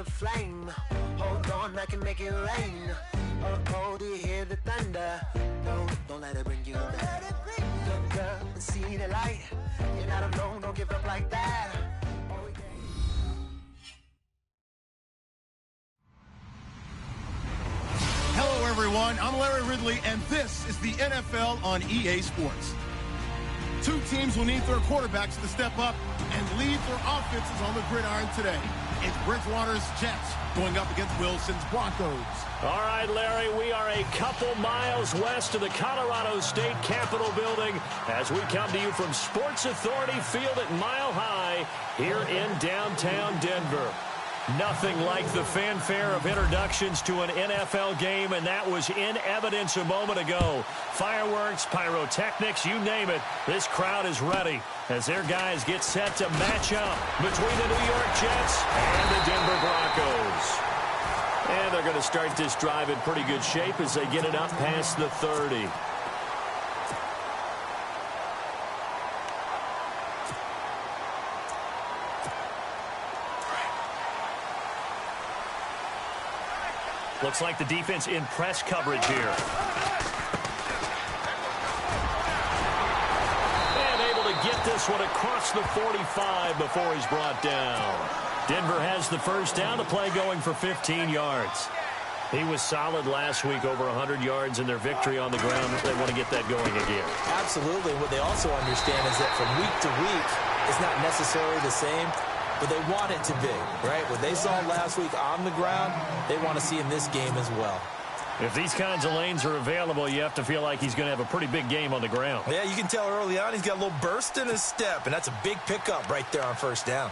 a flame. Hold on, I can make it rain. Oh, do you hear the thunder? Don't let it bring you down. Look up and see the light. You're not alone, don't give up like that. Hello, everyone. I'm Larry Ridley, and this is the NFL on EA Sports. Two teams will need their quarterbacks to step up and lead their offenses on the gridiron today. It's Bridgewater's Jets going up against Wilson's Broncos. All right, Larry, we are a couple miles west of the Colorado State Capitol building as we come to you from Sports Authority Field at Mile High here in downtown Denver. Nothing like the fanfare of introductions to an NFL game, and that was in evidence a moment ago. Fireworks, pyrotechnics, you name it. This crowd is ready as their guys get set to match up between the New York Jets and the Denver Broncos. And they're going to start this drive in pretty good shape as they get it up past the 30. Looks like the defense in press coverage here. And able to get this one across the 45 before he's brought down. Denver has the first down, the play going for 15 yards. He was solid last week, over 100 yards in their victory on the ground. They want to get that going again. Absolutely. What they also understand is that from week to week, it's not necessarily the same, but they want it to be, right? What they saw last week on the ground, they want to see in this game as well. If these kinds of lanes are available, you have to feel like he's going to have a pretty big game on the ground. Yeah, you can tell early on he's got a little burst in his step, and that's a big pickup right there on first down.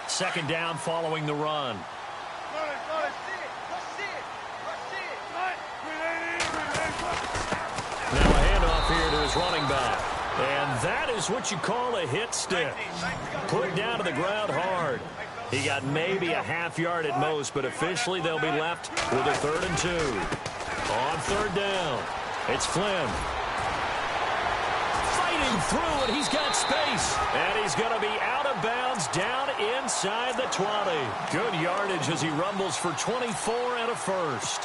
Second down following the run. Now a handoff here to his running back. And that is what you call a hit stick. Put down to the ground hard. He got maybe a half yard at most, but officially they'll be left with a 3rd and 2. On third down, it's Flynn. Fighting through, and he's got space. And he's going to be out of bounds down inside the 20. Good yardage as he rumbles for 24 and a first.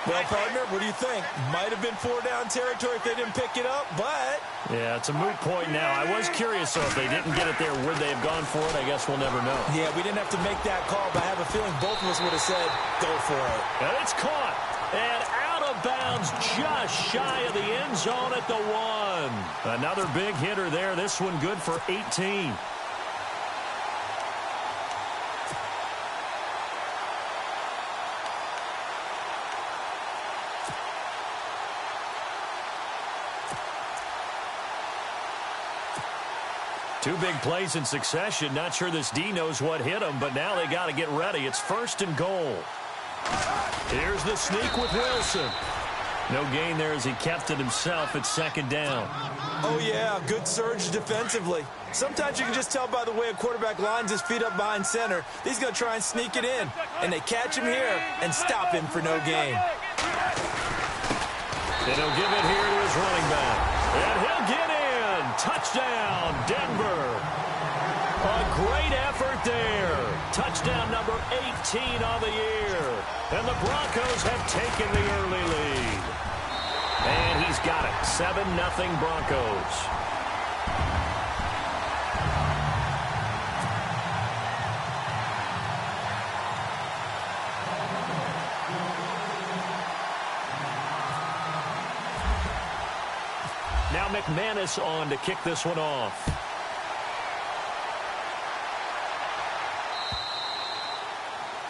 Well, partner, what do you think? Might have been 4-down territory if they didn't pick it up, but... Yeah, it's a moot point now. I was curious, though, if they didn't get it there, would they have gone for it? I guess we'll never know. Yeah, we didn't have to make that call, but I have a feeling both of us would have said, go for it. And it's caught. And out of bounds just shy of the end zone at the 1. Another big hitter there. This one good for 18. Two big plays in succession. Not sure this D knows what hit him, but now they got to get ready. It's 1st and goal. Here's the sneak with Wilson. No gain there as he kept it himself at 2nd down. Oh, yeah, good surge defensively. Sometimes you can just tell by the way a quarterback lines his feet up behind center. He's going to try and sneak it in. And they catch him here and stop him for no gain. And he'll give it here to his running back. And he'll get in. Touchdown, Denver. A great effort there. Touchdown number 18 on the year. And the Broncos have taken the early lead. And he's got it. 7-0 Broncos. Now McManus on to kick this one off.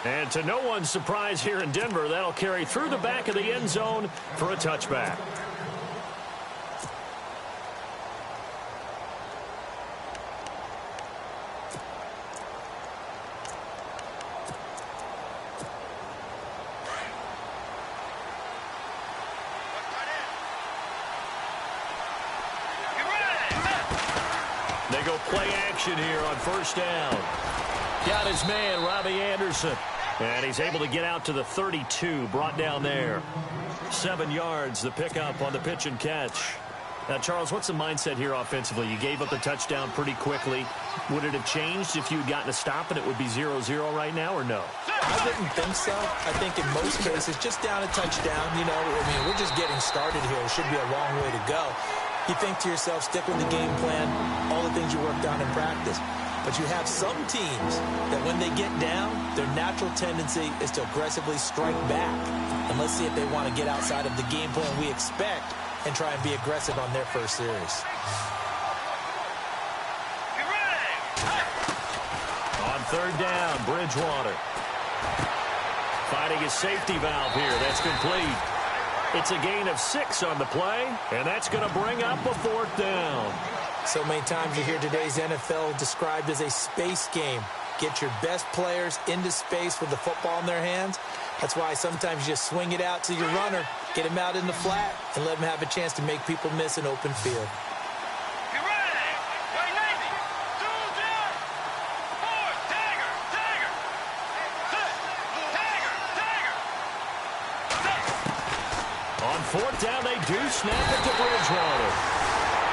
And to no one's surprise here in Denver, that'll carry through the back of the end zone for a touchback. They go play action here on first down. Got his man, Robbie Anderson. And he's able to get out to the 32, brought down there. 7 yards, the pickup on the pitch and catch. Now, Charles, what's the mindset here offensively? You gave up the touchdown pretty quickly. Would it have changed if you had gotten a stop and it would be 0-0 right now, or no? I wouldn't think so. I think in most cases, just down a touchdown, you know, I mean, we're just getting started here. It should be a long way to go. You think to yourself, stick with the game plan, all the things you worked on in practice. But you have some teams that when they get down, their natural tendency is to aggressively strike back. And let's see if they want to get outside of the game plan we expect and try and be aggressive on their first series. On third down, Bridgewater. Finding his safety valve here. That's complete. It's a gain of 6 on the play, and that's going to bring up a 4th down. So many times you hear today's NFL described as a space game. Get your best players into space with the football in their hands. That's why sometimes you just swing it out to your runner, get him out in the flat, and let him have a chance to make people miss an open field. On 4th down, they do snap it to Bridgewater.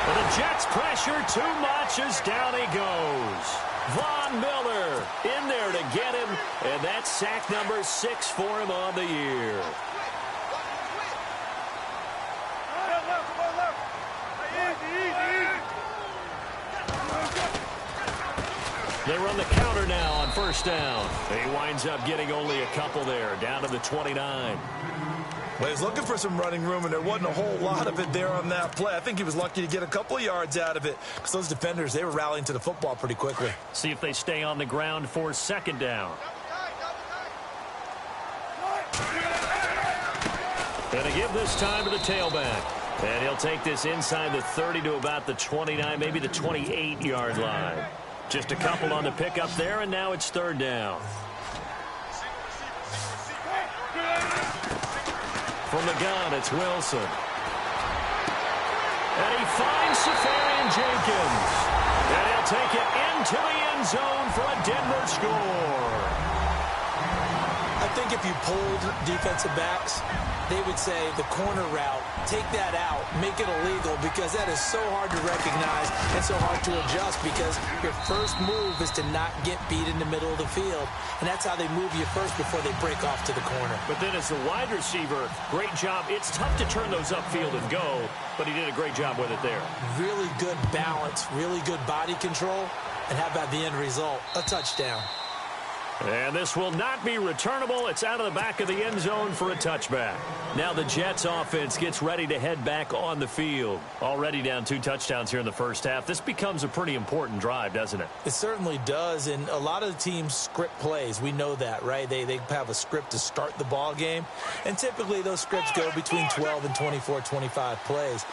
But the Jets pressure too much as down he goes. Von Miller in there to get him, and that's sack number 6 for him on the year. They run the counter now on 1st down. He winds up getting only a couple there, down to the 29. Well, he's looking for some running room, and there wasn't a whole lot of it there on that play. I think he was lucky to get a couple of yards out of it because those defenders, they were rallying to the football pretty quickly. See if they stay on the ground for 2nd down. Going to give this time to the tailback. And he'll take this inside the 30 to about the 29, maybe the 28-yard line. Just a couple on the pickup there, and now it's 3rd down. From the gun, it's Wilson. And he finds Safarian Jenkins. And he'll take it into the end zone for a Denver score. I think if you pulled defensive backs, they would say the corner route, take that out, make it illegal, because that is so hard to recognize and so hard to adjust, because your first move is to not get beat in the middle of the field. And that's how they move you first before they break off to the corner. But then as the wide receiver, great job. It's tough to turn those upfield and go, but he did a great job with it there. Really good balance, really good body control, and how about the end result? A touchdown. And this will not be returnable. It's out of the back of the end zone for a touchback. Now the Jets offense gets ready to head back on the field. Already down 2 touchdowns here in the first half. This becomes a pretty important drive, doesn't it? It certainly does, and a lot of the teams script plays. We know that, right? They have a script to start the ball game, and typically those scripts go between 12 and 24, 25 plays.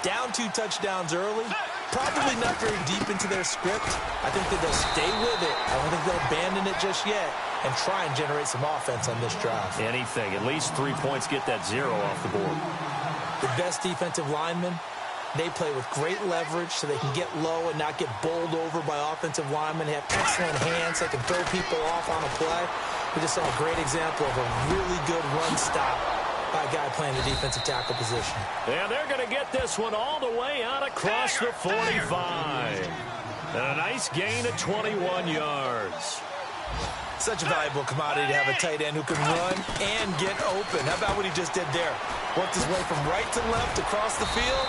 Down 2 touchdowns early, probably not very deep into their script. I think that they'll stay with it. I don't think they'll abandon it just yet and try and generate some offense on this drive. Anything. At least 3 points, get that 0 off the board. The best defensive linemen, they play with great leverage so they can get low and not get bowled over by offensive linemen. They have excellent hands. They can throw people off on a play. We just saw a great example of a really good run stop by a guy playing the defensive tackle position. And they're going to get this one all the way out across the 45. And a nice gain of 21 yards. Such a valuable commodity to have a tight end who can run and get open. How about what he just did there? Worked his way from right to left across the field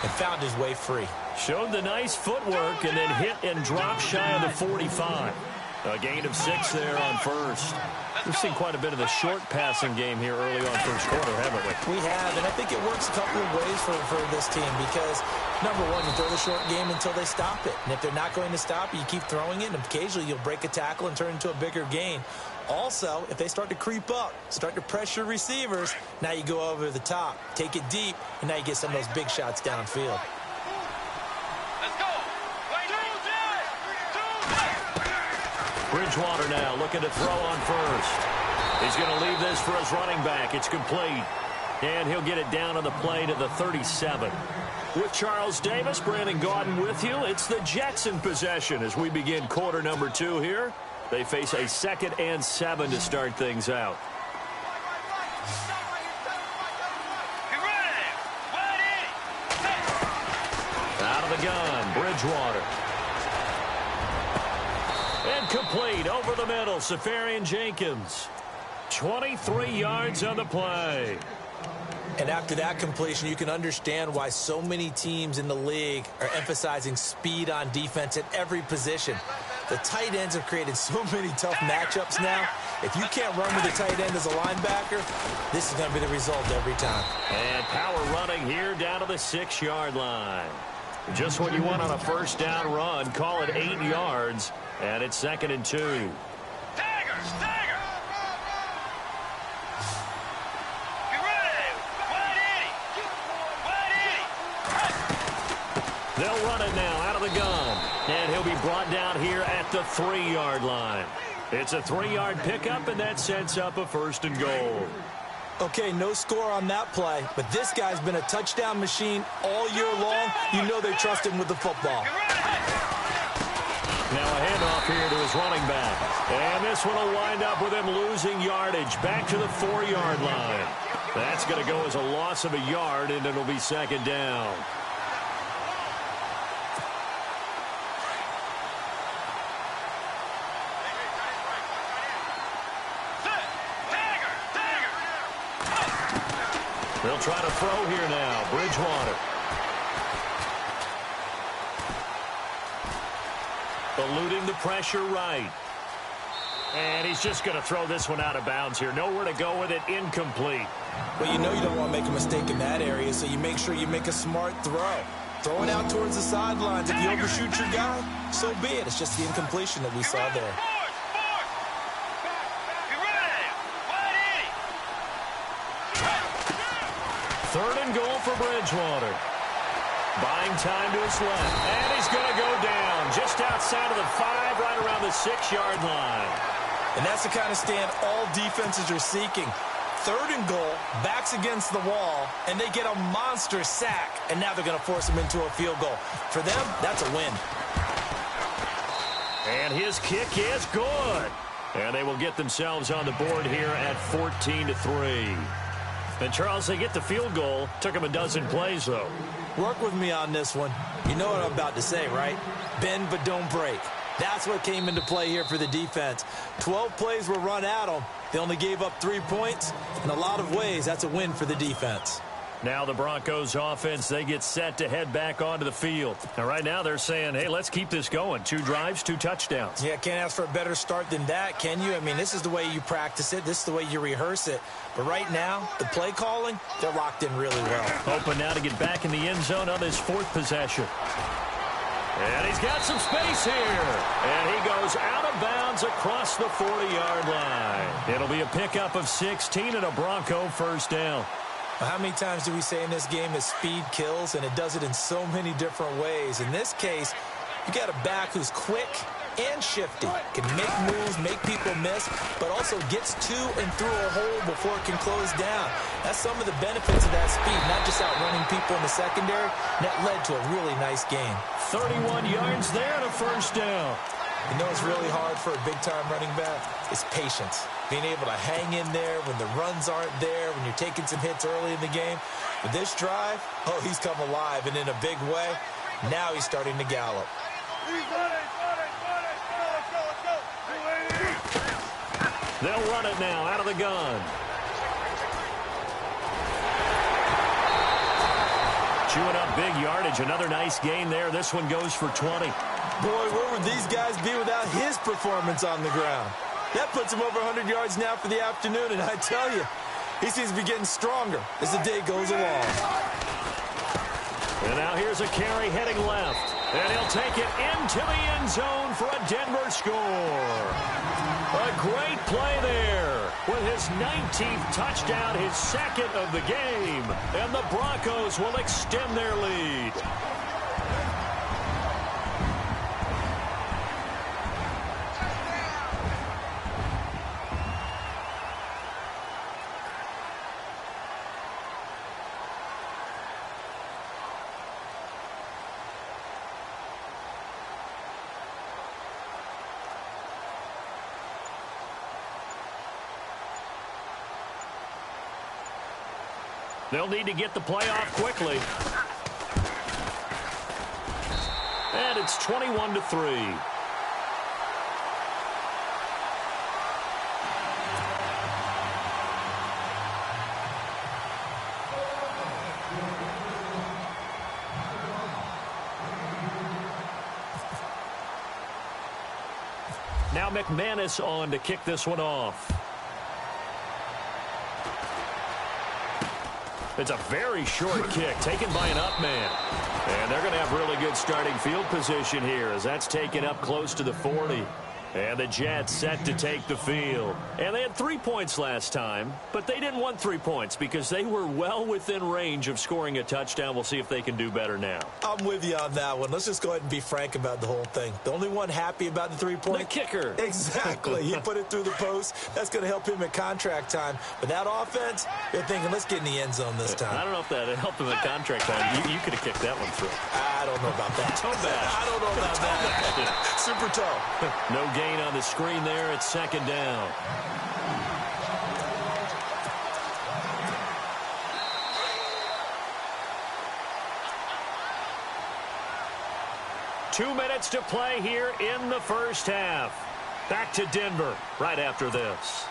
and found his way free. Showed the nice footwork and then hit and dropped shy of the 45. A gain of 6 there on first. We've seen quite a bit of the short passing game here early on first quarter, haven't we? We have, and I think it works a couple of ways for this team because, number one, you throw the short game until they stop it. And if they're not going to stop it, you keep throwing it, and occasionally you'll break a tackle and turn into a bigger gain. Also, if they start to creep up, start to pressure receivers, now you go over the top, take it deep, and now you get some of those big shots downfield. Bridgewater now looking to throw on first. He's going to leave this for his running back. It's complete. And he'll get it down on the play to the 37. With Charles Davis, Brandon Gaudin with you. It's the Jets in possession as we begin quarter number 2 here. They face a 2nd and 7 to start things out. the gun, Bridgewater. And complete over the middle, Safarian Jenkins. 23 yards on the play. And after that completion, you can understand why so many teams in the league are emphasizing speed on defense at every position. The tight ends have created so many tough matchups now. If you can't run with a tight end as a linebacker, this is going to be the result every time. And power running here down to the 6-yard line. Just what you want on a first down run. Call it 8 yards, and it's 2nd and 2. They'll run it now out of the gun. And he'll be brought down here at the 3-yard line. It's a 3-yard pickup, and that sets up a 1st and goal. Okay, no score on that play, but this guy's been a touchdown machine all year long. You know they trust him with the football. Now a handoff here to his running back. And this one will wind up with him losing yardage back to the 4-yard line. That's going to go as a loss of a yard, and it'll be 2nd down. They'll try to throw here now. Bridgewater. Eluding the pressure right. And he's just going to throw this one out of bounds here. Nowhere to go with it. Incomplete. Well, you know you don't want to make a mistake in that area, so you make sure you make a smart throw. Throw it out towards the sidelines. If you overshoot your guy, so be it. It's just the incompletion that we saw there. Third and goal for Bridgewater. Buying time to his left. And he's going to go down just outside of the 5, right around the 6-yard line. And that's the kind of stand all defenses are seeking. Third and goal, backs against the wall, and they get a monster sack. And now they're going to force him into a field goal. For them, that's a win. And his kick is good. And they will get themselves on the board here at 14-3. And, Charles, they get the field goal. Took them a dozen plays, though. Work with me on this one. You know what I'm about to say, right? Bend but don't break. That's what came into play here for the defense. 12 plays were run at them. They only gave up 3 points. In a lot of ways, that's a win for the defense. Now the Broncos offense, they get set to head back onto the field. Now right now they're saying, hey, let's keep this going. 2 drives, 2 touchdowns. Yeah, can't ask for a better start than that, can you? I mean, this is the way you practice it. This is the way you rehearse it. But right now, the play calling, they're locked in really well. Hoping now to get back in the end zone on his 4th possession. And he's got some space here. And he goes out of bounds across the 40-yard line. It'll be a pickup of 16 and a Bronco first down. How many times do we say in this game that speed kills, and it does it in so many different ways? In this case, you got a back who's quick and shifty, can make moves, make people miss, but also gets to and through a hole before it can close down. That's some of the benefits of that speed, not just outrunning people in the secondary. That led to a really nice game. 31 yards there and a first down. You know what's really hard for a big-time running back? It's patience. Being able to hang in there when the runs aren't there, when you're taking some hits early in the game. But this drive, oh, he's come alive, and in a big way. Now he's starting to gallop. They'll run it now out of the gun. Chewing up big yardage. Another nice gain there. This one goes for 20. Boy, where would these guys be without his performance on the ground? That puts him over 100 yards now for the afternoon, and I tell you, he seems to be getting stronger as the day goes along. And now here's a carry heading left. And he'll take it into the end zone for a Denver score. A great play there with his 19th touchdown, his 2nd of the game. And the Broncos will extend their lead. They'll need to get the play off quickly. And it's 21-3. Now McManus on to kick this one off. It's a very short kick taken by an up man. And they're going to have really good starting field position here as that's taken up close to the 40. And the Jets set to take the field. And they had 3 points last time, but they didn't want 3 points because they were well within range of scoring a touchdown. We'll see if they can do better now. I'm with you on that one. Let's just go ahead and be frank about the whole thing. The only one happy about the 3-point. The kicker. Exactly. He put it through the post. That's going to help him at contract time. But that offense, they're thinking, let's get in the end zone this time. I don't know if that helped him at contract time. You could have kicked that one through. I don't know about that. Toe bad. I don't know about that. Super toe. No gain on the screen there. It's second down. Two minutes to play here in the first half. Back to Denver right after this.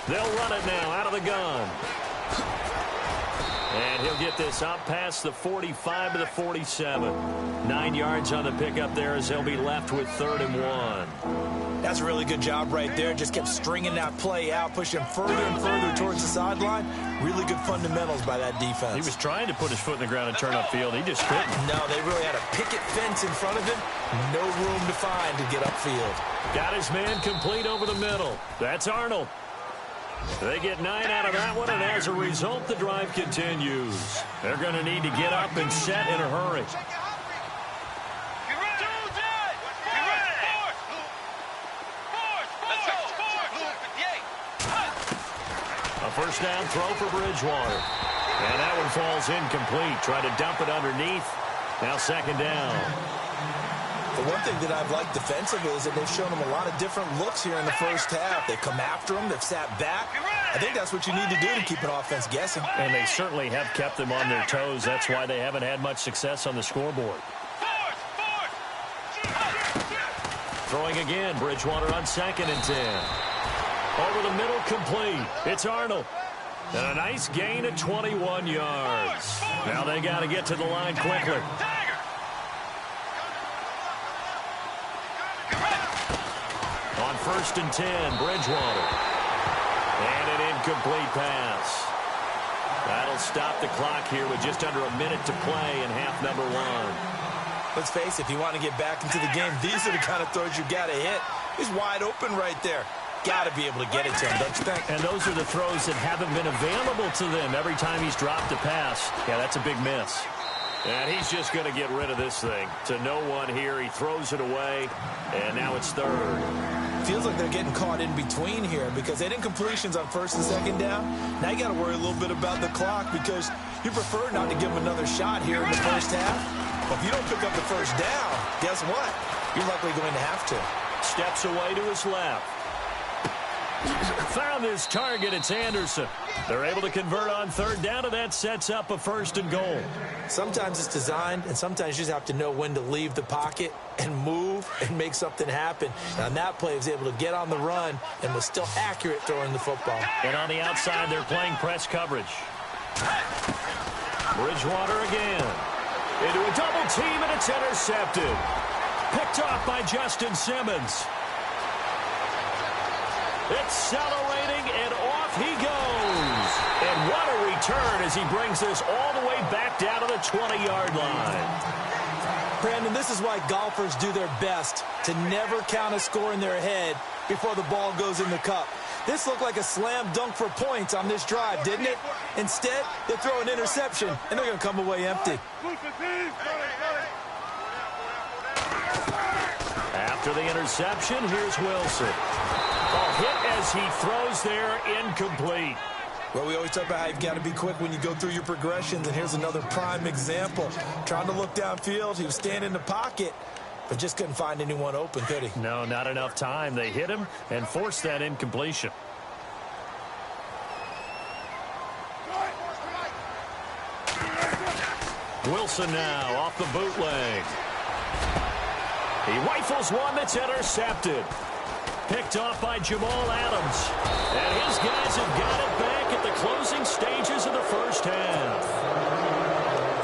They'll run it now out of the gun. And he'll get this up past the 45 to the 47. 9 yards on the pickup there as they'll be left with 3rd and 1. That's a really good job right there. Just kept stringing that play out, pushing further and further towards the sideline. Really good fundamentals by that defense. He was trying to put his foot in the ground and turn upfield. He just couldn't. No, they really had a picket fence in front of him. No room to find to get upfield. Got his man complete over the middle. That's Arnold. They get 9 out of that one, and as a result, the drive continues. They're going to need to get up and set in a hurry. A first down throw for Bridgewater. And that one falls incomplete. Try to dump it underneath. Now second down. The one thing that I've liked defensively is that they've shown them a lot of different looks here in the first half. They've come after them. They've sat back. I think that's what you need to do to keep an offense guessing. And they certainly have kept them on their toes. That's why they haven't had much success on the scoreboard. Throwing again. Bridgewater on 2nd and 10. Over the middle, complete. It's Arnold. And a nice gain of 21 yards. Now they got to get to the line quickly. On 1st and 10, Bridgewater. And an incomplete pass. That'll stop the clock here with just under a minute to play in half number 1. Let's face it, if you want to get back into the game, these are the kind of throws you got to hit. He's wide open right there. Got to be able to get it to him, don't you think? And those are the throws that haven't been available to them every time he's dropped a pass. Yeah, that's a big miss. And he's just going to get rid of this thing. To no one here. He throws it away, and now it's 3rd. Feels like they're getting caught in between here because they did incompletions on 1st and 2nd down. Now you got to worry a little bit about the clock because you prefer not to give them another shot here in the first half. But if you don't pick up the first down, guess what? You're likely going to have to. Steps away to his left. Found his target. It's Anderson. They're able to convert on 3rd down, and that sets up a 1st and goal. Sometimes it's designed, and sometimes you just have to know when to leave the pocket and move and make something happen. And on that play, he was able to get on the run and was still accurate throwing the football. And on the outside, they're playing press coverage. Bridgewater again. Into a double team, and it's intercepted. Picked off by Justin Simmons. Accelerating, and off he goes. And what a return as he brings this all the way back down to the 20-yard line. Brandon, this is why golfers do their best to never count a score in their head before the ball goes in the cup. This looked like a slam dunk for points on this drive, didn't it? Instead, they throw an interception, and they're going to come away empty. After the interception, here's Wilson. A hit as he throws there, incomplete. Well, we always talk about how you've got to be quick when you go through your progressions, and here's another prime example. Trying to look downfield, he was standing in the pocket, but just couldn't find anyone open, could he? No, not enough time. They hit him and forced that incompletion. Wilson now off the bootleg. He rifles one that's intercepted. Picked off by Jamal Adams. And his guys have got it back at the closing stages of the first half.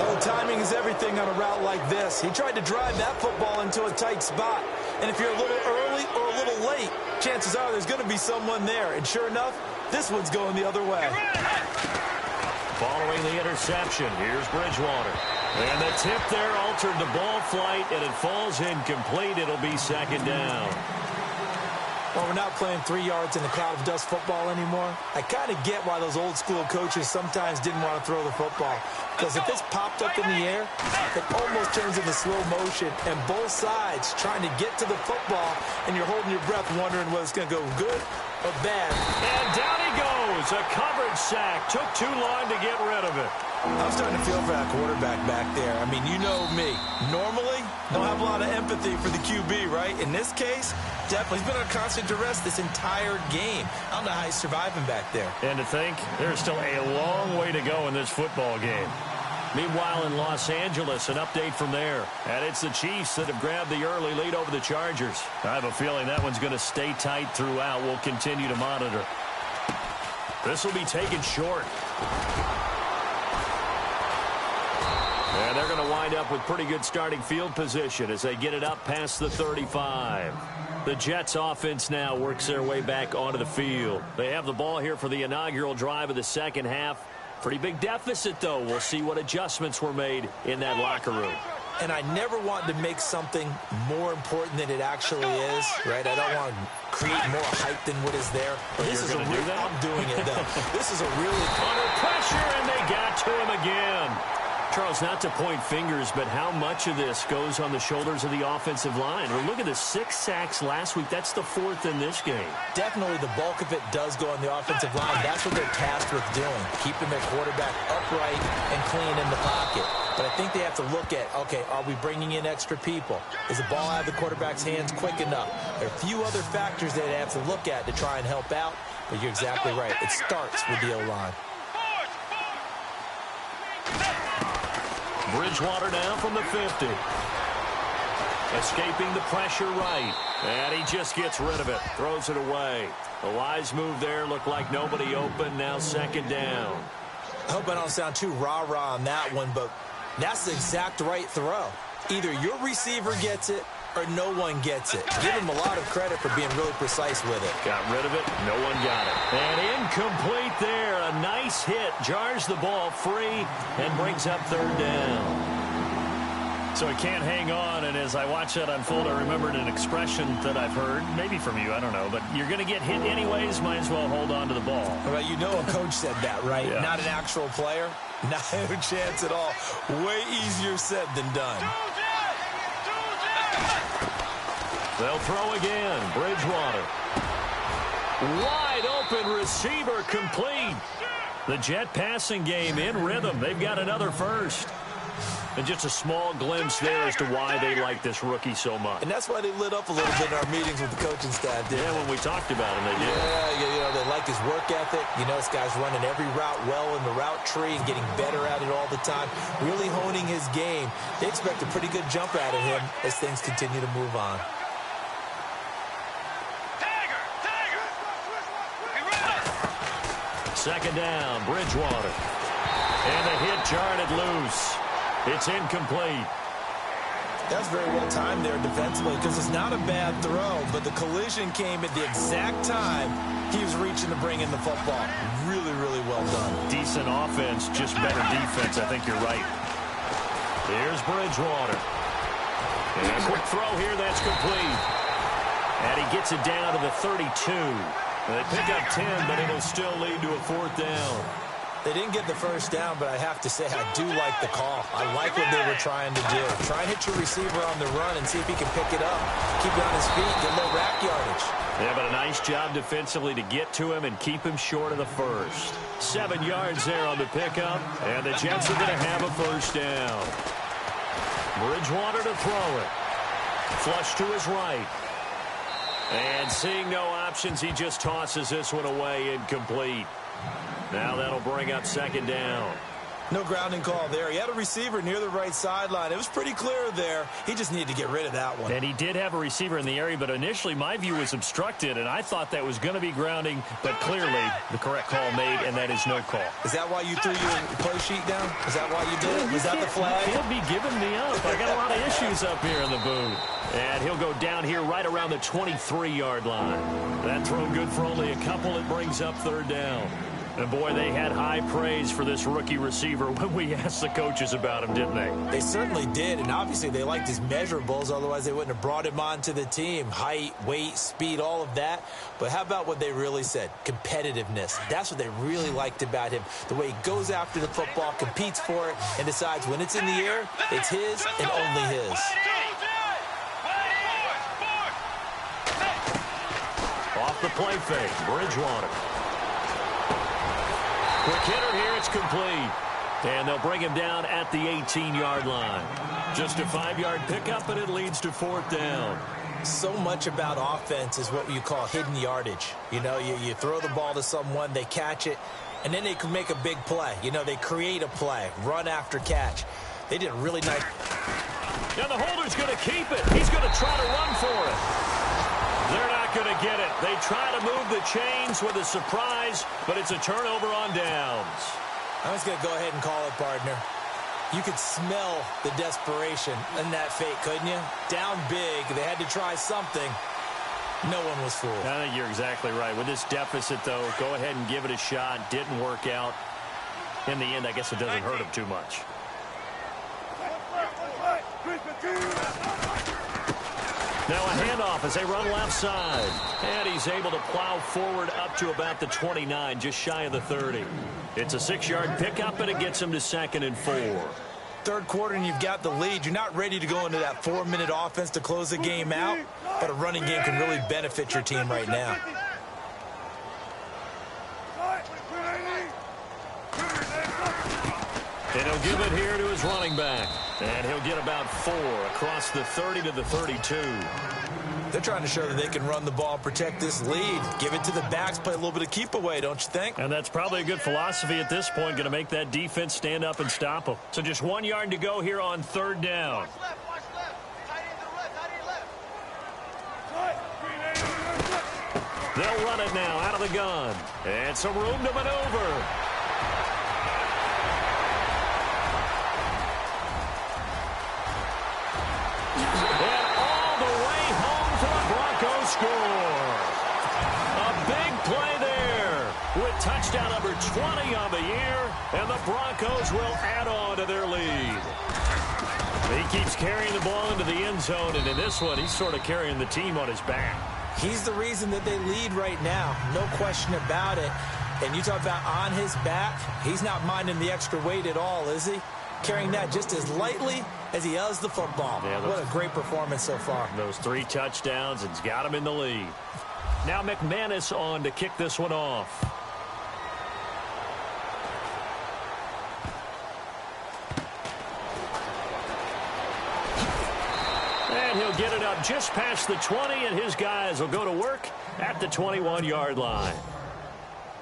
Oh, timing is everything on a route like this. He tried to drive that football into a tight spot. And if you're a little early or a little late, chances are there's going to be someone there. And sure enough, this one's going the other way. Following the interception, here's Bridgewater. And the tip there altered the ball flight, and it falls incomplete. It'll be second down. Well, we're not playing 3 yards in a cloud of dust football anymore. I kind of get why those old school coaches sometimes didn't want to throw the football. Because if it's popped up in the air, it almost turns into slow motion. And both sides trying to get to the football, and you're holding your breath wondering whether it's going to go good or bad. And down he goes. A coverage sack. Took too long to get rid of it. I'm starting to feel for that quarterback back there. I mean, you know me. Normally, don't have a lot of empathy for the QB, right? In this case, definitely. He's been under constant duress this entire game. I don't know how he's surviving back there. And to think, there's still a long way to go in this football game. Meanwhile, in Los Angeles, an update from there. And it's the Chiefs that have grabbed the early lead over the Chargers. I have a feeling that one's going to stay tight throughout. We'll continue to monitor. This will be taken short. And they're going to wind up with pretty good starting field position as they get it up past the 35. The Jets offense now works their way back onto the field. They have the ball here for the inaugural drive of the second half. Pretty big deficit, though. We'll see what adjustments were made in that locker room. And I never want to make something more important than it actually is, right? I don't want to create more hype than what is there. But this is a real, I'm doing it, though. This is a really... Under pressure, and they got to him again. Charles, not to point fingers, but how much of this goes on the shoulders of the offensive line? Or look at the 6 sacks last week. That's the 4th in this game. Definitely the bulk of it does go on the offensive line. That's what they're tasked with doing, keeping their quarterback upright and clean in the pocket. But I think they have to look at, okay, are we bringing in extra people? Is the ball out of the quarterback's hands quick enough? There are a few other factors that they have to look at to try and help out. But you're exactly right. It starts with the O-line. Bridgewater now from the 50. Escaping the pressure right. And he just gets rid of it. Throws it away. A wise move there. Looked like nobody open. Now second down. I hope I don't sound too rah-rah on that one, but that's the exact right throw. Either your receiver gets it or no one gets it. Give him a lot of credit for being really precise with it. Got rid of it. No one got it. And incomplete there. A nice hit. Jars the ball free and brings up third down. So he can't hang on, and as I watch that unfold, I remembered an expression that I've heard, maybe from you, I don't know, but you're going to get hit anyways, might as well hold on to the ball. Well, you know a coach said that, right? Yeah. Not an actual player. Not a chance at all. Way easier said than done. They'll throw again. Bridgewater. Wide open receiver complete. The Jet passing game in rhythm. They've got another first. And just a small glimpse there as to why they like this rookie so much. And that's why they lit up a little bit in our meetings with the coaching staff, didn't they? When we talked about him, they did. Yeah, you know, they like his work ethic. You know, this guy's running every route well in the route tree and getting better at it all the time. Really honing his game. They expect a pretty good jump out of him as things continue to move on. Second down, Bridgewater. And the hit jarred it loose. It's incomplete. That's very well timed there defensively because it's not a bad throw, but the collision came at the exact time he was reaching to bring in the football. Really, really well done. Decent offense, just better defense. I think you're right. Here's Bridgewater. And a quick throw here, that's complete. And he gets it down to the 32. They pick up 10, but it'll still lead to a fourth down. They didn't get the first down, but I have to say I do like the call. I like what they were trying to do. Try and hit your receiver on the run and see if he can pick it up. Keep it on his feet, get a little rack yardage. Yeah, but a nice job defensively to get to him and keep him short of the first. 7 yards there on the pickup, and the Jets are going to have a first down. Bridgewater to throw it. Flush to his right. And seeing no options, he just tosses this one away incomplete. Now that'll bring up second down. No grounding call there. He had a receiver near the right sideline. It was pretty clear there. He just needed to get rid of that one. And he did have a receiver in the area, but initially my view was obstructed, and I thought that was going to be grounding, but clearly the correct call made, and that is no call. Is that why you threw your play sheet down? Is that why you did it? Was that the flag? You can't be giving me up. I got a lot of issues up here in the booth. And he'll go down here right around the 23-yard line. That throw good for only a couple. It brings up third down. And, boy, they had high praise for this rookie receiver when we asked the coaches about him, didn't they? They certainly did, and obviously they liked his measurables. Otherwise, they wouldn't have brought him onto the team. Height, weight, speed, all of that. But how about what they really said? Competitiveness. That's what they really liked about him. The way he goes after the football, competes for it, and decides when it's in the air, it's his and only his. Off the play fake, Bridgewater. Quick hitter here, it's complete. And they'll bring him down at the 18-yard line. Just a 5-yard pickup, and it leads to fourth down. So much about offense is what you call hidden yardage. You know, you throw the ball to someone, they catch it, and then they can make a big play. You know, they create a play, run after catch. They did a really nice. And the holder's going to keep it. He's going to try to run for it. They're not going to get it. They try to move the chains with a surprise, but it's a turnover on downs. I'm just going to go ahead and call it, partner. You could smell the desperation in that fake, couldn't you? Down big. They had to try something. No one was fooled. I think you're exactly right. With this deficit, though, go ahead and give it a shot. Didn't work out. In the end, I guess it doesn't hurt him too much. Now a handoff as they run left side. And he's able to plow forward up to about the 29, just shy of the 30. It's a 6-yard pickup, and it gets him to 2nd and 4. Third quarter, and you've got the lead. You're not ready to go into that 4-minute offense to close the game out, but a running game can really benefit your team right now. And he'll give it here to his running back. And he'll get about 4 across the 30 to the 32. They're trying to show that they can run the ball, protect this lead. Give it to the backs, play a little bit of keep away, don't you think? And that's probably a good philosophy at this point, going to make that defense stand up and stop them. So just 1 yard to go here on third down. They'll run it now out of the gun. And some room to maneuver. Score. A big play there with touchdown number 20 on the year, and the Broncos will add on to their lead. He keeps carrying the ball into the end zone, and in this one, he's sort of carrying the team on his back. He's the reason that they lead right now, no question about it. And you talk about on his back, he's not minding the extra weight at all, is he? Carrying that just as lightly as he does the football. Yeah, what a great performance so far. Those 3 touchdowns, it's got him in the lead. Now McManus on to kick this one off. And he'll get it up just past the 20, and his guys will go to work at the 21-yard line.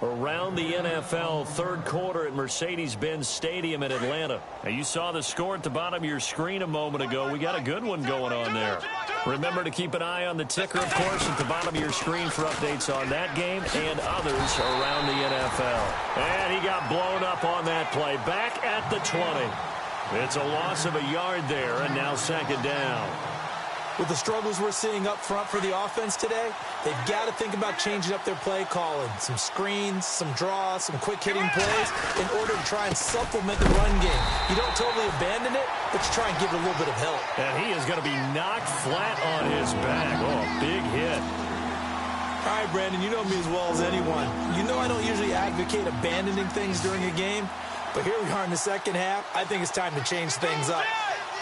Around the NFL, third quarter at Mercedes-Benz Stadium in Atlanta. Now, you saw the score at the bottom of your screen a moment ago. We got a good one going on there. Remember to keep an eye on the ticker, of course, at the bottom of your screen for updates on that game and others around the NFL. And he got blown up on that play. Back at the 20. It's a loss of a yard there, and now second down. With the struggles we're seeing up front for the offense today, they've got to think about changing up their play calling. Some screens, some draws, some quick-hitting plays in order to try and supplement the run game. You don't totally abandon it, but you try and give it a little bit of help. And he is going to be knocked flat on his back. Oh, big hit. All right, Brandon, you know me as well as anyone. You know I don't usually advocate abandoning things during a game, but here we are in the second half. I think it's time to change things up.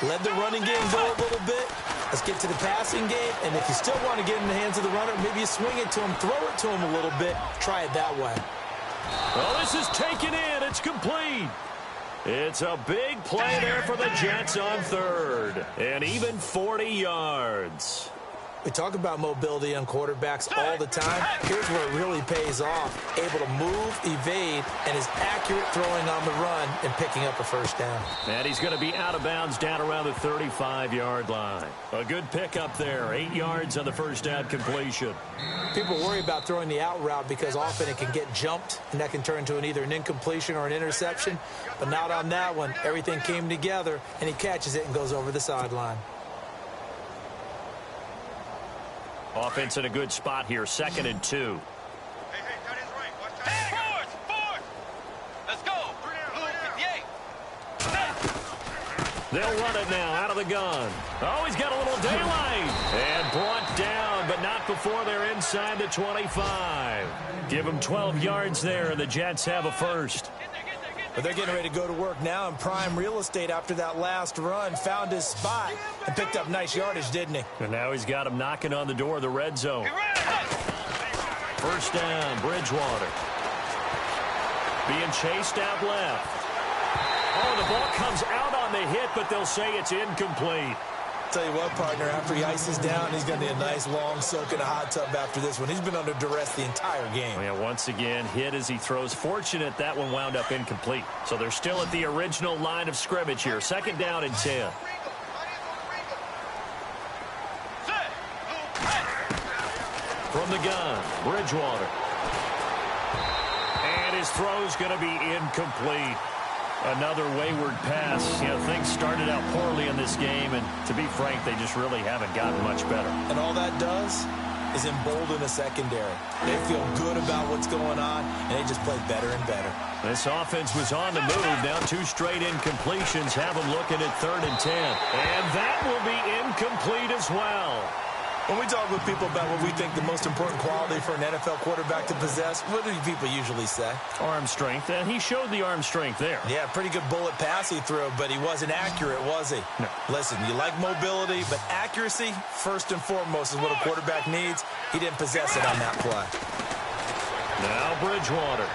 Let the running game go a little bit. Let's get to the passing game, and if you still want to get in the hands of the runner, maybe you swing it to him, throw it to him a little bit. Try it that way. Well, this is taken in. It's complete. It's a big play there for the Jets on third. And even 40 yards. We talk about mobility on quarterbacks all the time. Here's where it really pays off. Able to move, evade, and is accurate throwing on the run and picking up a first down. And he's going to be out of bounds down around the 35-yard line. A good pickup there. 8 yards on the first down completion. People worry about throwing the out route because often it can get jumped, and that can turn into either an incompletion or an interception. But not on that one. Everything came together, and he catches it and goes over the sideline. Offense in a good spot here, 2nd and 2. Hey, that is right. Watch out. Hey, forward. Let's go. 58. They'll run it now out of the gun. Oh, he's got a little daylight. And brought down, but not before they're inside the 25. Give them 12 yards there, and the Jets have a first. But they're getting ready to go to work now in prime real estate after that last run. Found his spot and picked up nice yardage, didn't he? And now he's got him knocking on the door of the red zone. First down, Bridgewater. Being chased out left. Oh, the ball comes out on the hit, but they'll say it's incomplete. Tell you what, partner, after he ices down, he's going to need a nice long soak in a hot tub after this one. He's been under duress the entire game. Yeah, once again, hit as he throws. Fortunate that one wound up incomplete. So they're still at the original line of scrimmage here. 2nd down and 10. From the gun, Bridgewater. And his throw's going to be incomplete. Another wayward pass. You know, things started out poorly in this game, and to be frank, they just really haven't gotten much better. And all that does is embolden a secondary. They feel good about what's going on, and they just play better and better. This offense was on the move. Now 2 straight incompletions have them looking at 3rd and 10. And that will be incomplete as well. When we talk with people about what we think the most important quality for an NFL quarterback to possess, what do people usually say? Arm strength, and he showed the arm strength there. Yeah, pretty good bullet pass he threw, but he wasn't accurate, was he? No. Listen, you like mobility, but accuracy, first and foremost, is what a quarterback needs. He didn't possess it on that play. Now Bridgewater.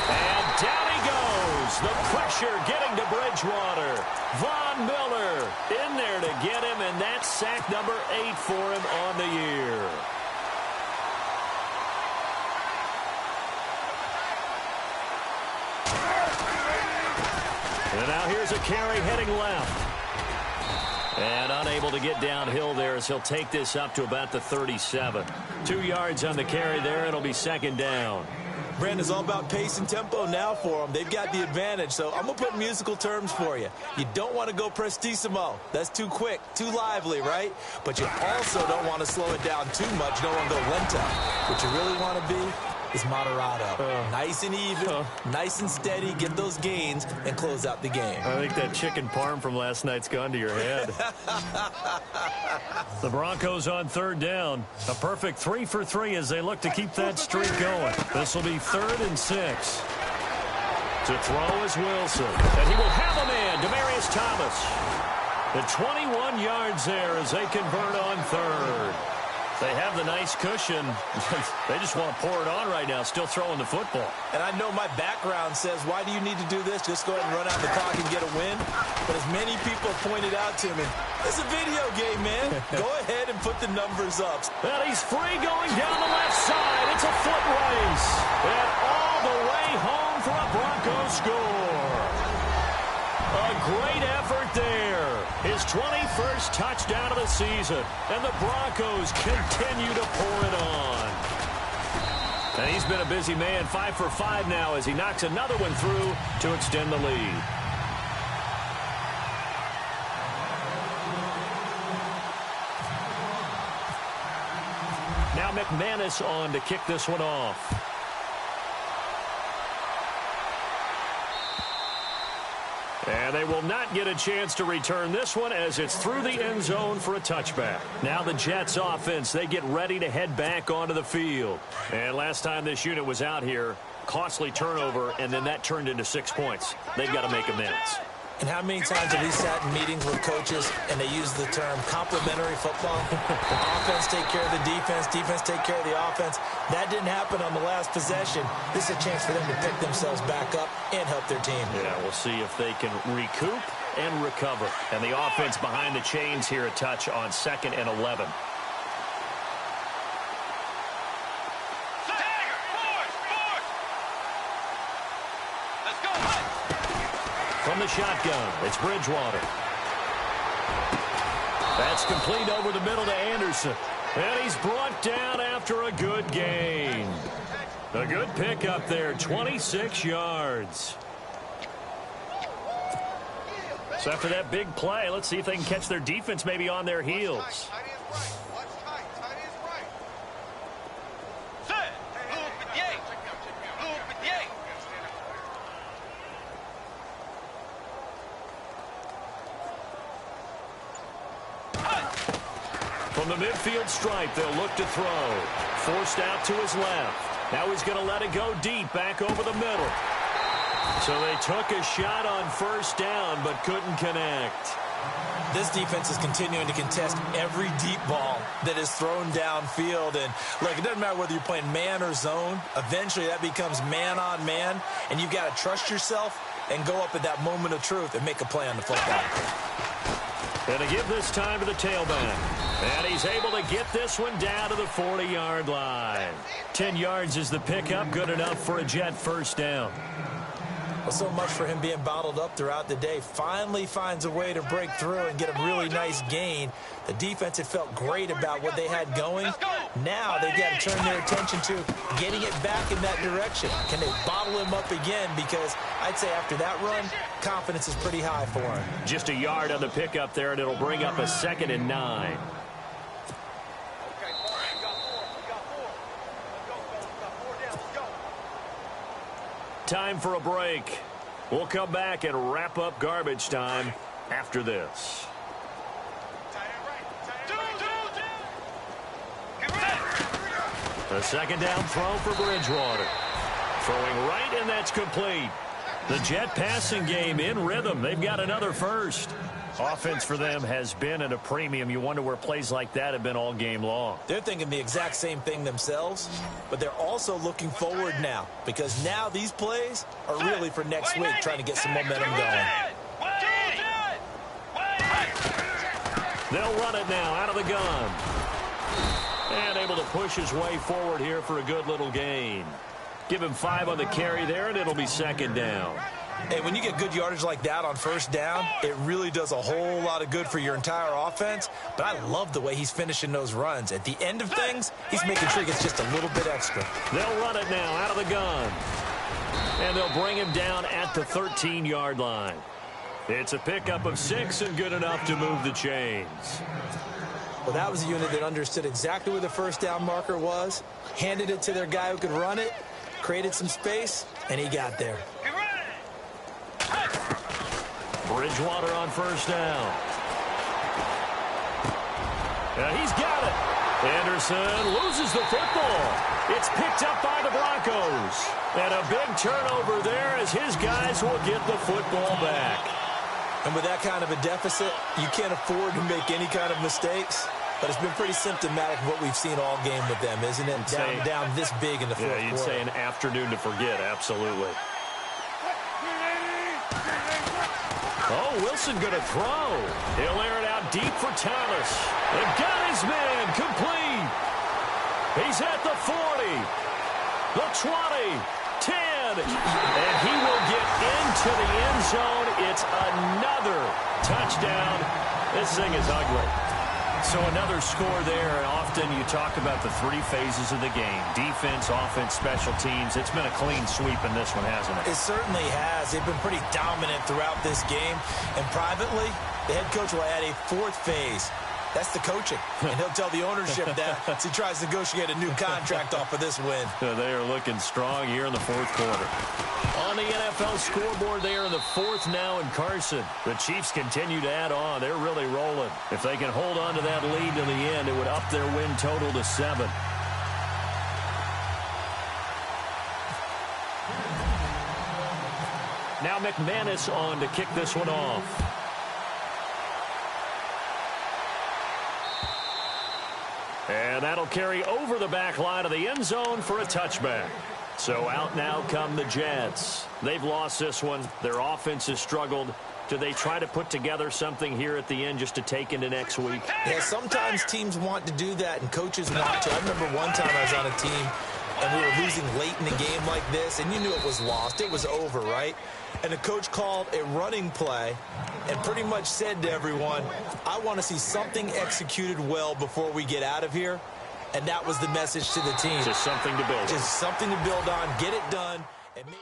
And down he goes. The pressure getting to Bridgewater. Von Miller in there to get him, and that's sack number 8 for him on the year. And now here's a carry heading left. And unable to get downhill there as he'll take this up to about the 37. 2 yards on the carry there. It'll be 2nd down. Brandon's all about pace and tempo now for them. They've got the advantage, so I'm going to put musical terms for you. You don't want to go prestissimo. That's too quick, too lively, right? But you also don't want to slow it down too much. You don't want to go lento. What you really want to be is moderato. Nice and even, nice and steady, get those gains, and close out the game. I think that chicken parm from last night's gone to your head. The Broncos on 3rd down. A perfect 3 for 3 as they look to keep that streak going. This will be 3rd and 6. To throw is Wilson. And he will have a man, Demaryius Thomas. The 21 yards there as they convert on 3rd. They have the nice cushion. They just want to pour it on right now, still throwing the football. And I know my background says, why do you need to do this? Just go ahead and run out the clock and get a win. But as many people pointed out to me, it's a video game, man. Go ahead and put the numbers up. And he's free going down the left side. It's a foot race. And all the way home for a Broncos score. A great effort there. His 21st touchdown of the season. And the Broncos continue to pour it on. And he's been a busy man. 5 for 5 now as he knocks another one through to extend the lead. Now McManus on to kick this one off. And they will not get a chance to return this one as it's through the end zone for a touchback. Now the Jets offense, they get ready to head back onto the field. And last time this unit was out here, costly turnover, and then that turned into 6 points. They've got to make amends. And how many times have we sat in meetings with coaches and they use the term complementary football? Offense take care of the defense, defense take care of the offense. That didn't happen on the last possession. This is a chance for them to pick themselves back up and help their team. Yeah, we'll see if they can recoup and recover. And the offense behind the chains here, a touch on 2nd and 11. From the shotgun, it's Bridgewater. That's complete over the middle to Anderson. And he's brought down after a good gain. A good pickup there, 26 yards. So after that big play, let's see if they can catch their defense maybe on their heels. From the midfield stripe, they'll look to throw. Forced out to his left. Now he's going to let it go deep, back over the middle. So they took a shot on first down, but couldn't connect. This defense is continuing to contest every deep ball that is thrown downfield. And, look, it doesn't matter whether you're playing man or zone. Eventually, that becomes man on man. And you've got to trust yourself and go up at that moment of truth and make a play on the football. And to give this time to the tailback. And he's able to get this one down to the 40-yard line. 10 yards is the pickup. Good enough for a Jet first down. Well, so much for him being bottled up throughout the day. Finally finds a way to break through and get a really nice gain. The defense had felt great about what they had going. Now they've got to turn their attention to getting it back in that direction. Can they bottle him up again? Because I'd say after that run, confidence is pretty high for him. Just a yard on the pickup there, and it'll bring up a 2nd and 9. Time for a break. We'll come back and wrap up garbage time after this. A second down throw for Bridgewater. Throwing right, and that's complete. The Jet passing game in rhythm. They've got another first. Offense for them has been at a premium. You wonder where plays like that have been all game long. They're thinking the exact same thing themselves, but they're also looking forward now because now these plays are really for next week, trying to get some momentum going. They'll run it now out of the gun. And able to push his way forward here for a good little gain. Give him 5 on the carry there, and it'll be 2nd down. Hey, when you get good yardage like that on first down, it really does a whole lot of good for your entire offense. But I love the way he's finishing those runs. At the end of things, he's making sure he gets just a little bit extra. They'll run it now out of the gun. And they'll bring him down at the 13-yard line. It's a pickup of 6 and good enough to move the chains. Well, that was a unit that understood exactly where the first down marker was, handed it to their guy who could run it, created some space, and he got there. Bridgewater on first down. He's got it. Anderson loses the football. It's picked up by the Broncos. And a big turnover there as his guys will get the football back. And with that kind of a deficit, you can't afford to make any kind of mistakes. But it's been pretty symptomatic of what we've seen all game with them, isn't it? Down this big in the fourth quarter. Yeah, you'd say an afternoon to forget, absolutely. Oh, Wilson going to throw. He'll air it out deep for Thomas. And got his man complete. He's at the 40, the 20, 10, and he will get into the end zone. It's another touchdown. This thing is ugly. So another score there. Often you talk about the 3 phases of the game. Defense, offense, special teams. It's been a clean sweep in this one, hasn't it? It certainly has. They've been pretty dominant throughout this game. And privately, the head coach will add a 4th phase. That's the coaching. And he'll tell the ownership that as he tries to negotiate a new contract off of this win. They are looking strong here in the 4th quarter. On the NFL scoreboard, they are in the 4th now in Carson. The Chiefs continue to add on. They're really rolling. If they can hold on to that lead to the end, it would up their win total to 7. Now McManus on to kick this one off. And that'll carry over the back line of the end zone for a touchback. So out now come the Jets. They've lost this one. Their offense has struggled. Do they try to put together something here at the end just to take into next week? Yeah, sometimes teams want to do that and coaches want to. I remember one time I was on a team and we were losing late in the game like this, and you knew it was lost. It was over, right? And the coach called a running play and pretty much said to everyone, I want to see something executed well before we get out of here. And that was the message to the team. Just something to build on. Just something to build on, get it done. And maybe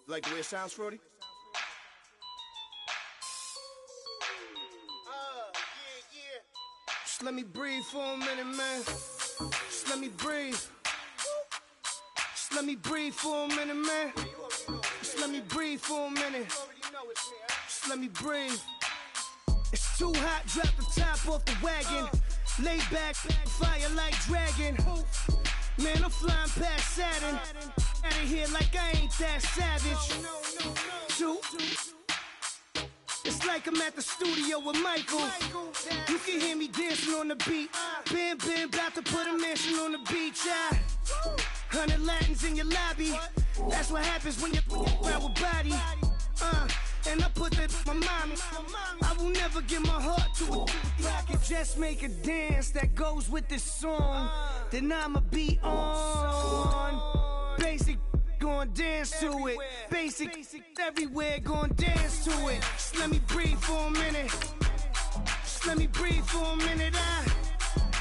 Like the way it sounds, Frody? Just let me breathe for a minute, man. Just let me breathe. Just let me breathe for a minute, man. Just let me breathe for a minute. Just let me breathe. It's too hot, drop the top off the wagon. Lay back, fire like dragon. Man, I'm flying past Saturn. Out of here like I ain't that savage. Two. It's like I'm at the studio with Michael. You can hear me dancing on the beat. Bam, about to put a mansion on the beach. 100 Latins in your lobby. That's what happens when you're around with body. And I put that my mama. I will never give my heart to it. If I could just make a dance that goes with this song, then I'ma be on. Basic, gon' dance to it. Basic, everywhere, gon' dance to it. Just let me breathe for a minute. Just let me breathe for a minute.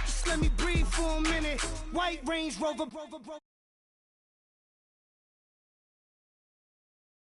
Just let me breathe for a minute. White Range Rover.